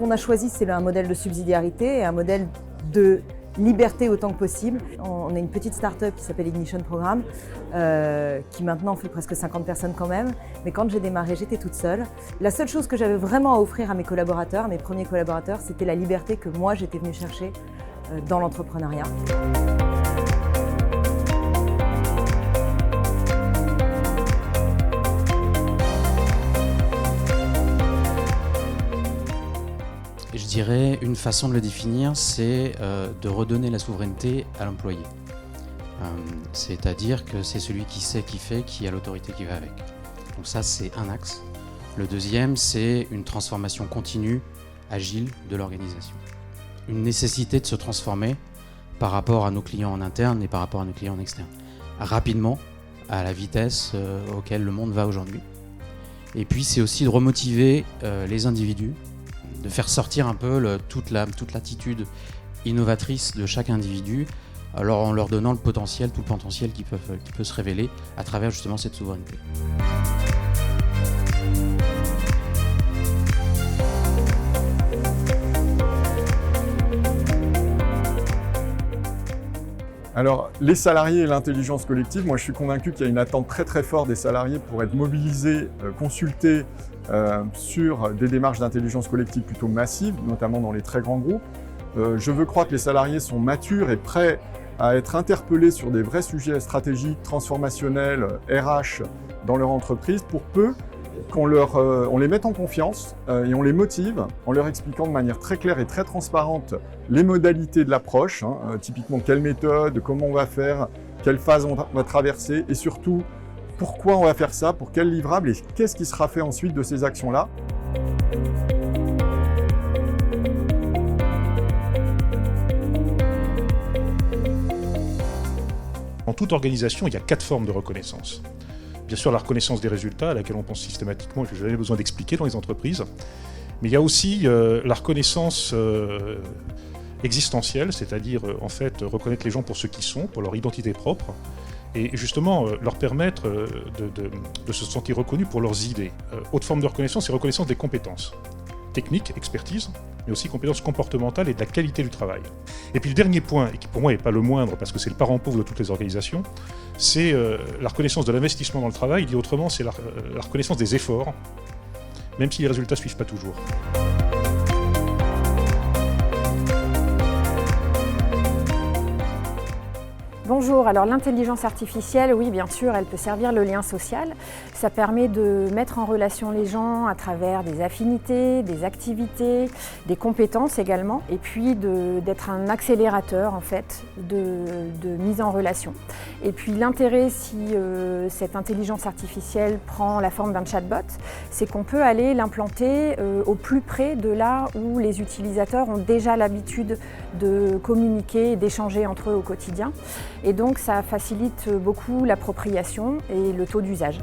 qu'on a choisi, c'est un modèle de subsidiarité et un modèle de liberté autant que possible. On est une petite start-up qui s'appelle Ignition Programme, qui maintenant fait presque 50 personnes quand même. Mais quand j'ai démarré, j'étais toute seule. La seule chose que j'avais vraiment à offrir à mes collaborateurs, mes premiers collaborateurs, c'était la liberté que moi j'étais venue chercher dans l'entrepreneuriat. Je dirais, une façon de le définir, c'est de redonner la souveraineté à l'employé. C'est-à-dire que c'est celui qui sait, qui fait, qui a l'autorité qui va avec. Donc ça, c'est un axe. Le deuxième, c'est une transformation continue, agile de l'organisation. Une nécessité de se transformer par rapport à nos clients en interne et par rapport à nos clients en externe. Rapidement, à la vitesse auquel le monde va aujourd'hui. Et puis, c'est aussi de remotiver les individus, de faire sortir un peu toute l'attitude innovatrice de chaque individu, alors en leur donnant tout le potentiel qui peut se révéler à travers justement cette souveraineté. Alors, les salariés et l'intelligence collective, moi je suis convaincu qu'il y a une attente très très forte des salariés pour être mobilisés, consultés sur des démarches d'intelligence collective plutôt massives, notamment dans les très grands groupes. Je veux croire que les salariés sont matures et prêts à être interpellés sur des vrais sujets stratégiques, transformationnels, RH dans leur entreprise, pour peu qu'on les mette en confiance et on les motive en leur expliquant de manière très claire et très transparente les modalités de l'approche, typiquement quelle méthode, comment on va faire, quelle phase on va traverser et surtout pourquoi on va faire ça, pour quel livrable et qu'est-ce qui sera fait ensuite de ces actions-là. Dans toute organisation, il y a 4 formes de reconnaissance. Bien sûr, la reconnaissance des résultats, à laquelle on pense systématiquement et que je n'ai jamais besoin d'expliquer dans les entreprises. Mais il y a aussi la reconnaissance existentielle, c'est-à-dire en fait reconnaître les gens pour ce qu'ils sont, pour leur identité propre, et justement leur permettre de se sentir reconnus pour leurs idées. Autre forme de reconnaissance, c'est reconnaissance des compétences. Technique, expertise, mais aussi compétences comportementales et de la qualité du travail. Et puis le dernier point, et qui pour moi n'est pas le moindre parce que c'est le parent pauvre de toutes les organisations, c'est la reconnaissance de l'investissement dans le travail. Dit autrement, c'est la reconnaissance des efforts, même si les résultats ne suivent pas toujours. Bonjour, alors l'intelligence artificielle, oui bien sûr, elle peut servir le lien social. Ça permet de mettre en relation les gens à travers des affinités, des activités, des compétences également, et puis d'être un accélérateur en fait de mise en relation. Et puis l'intérêt si cette intelligence artificielle prend la forme d'un chatbot, c'est qu'on peut aller l'implanter au plus près de là où les utilisateurs ont déjà l'habitude de communiquer et d'échanger entre eux au quotidien. Et donc ça facilite beaucoup l'appropriation et le taux d'usage.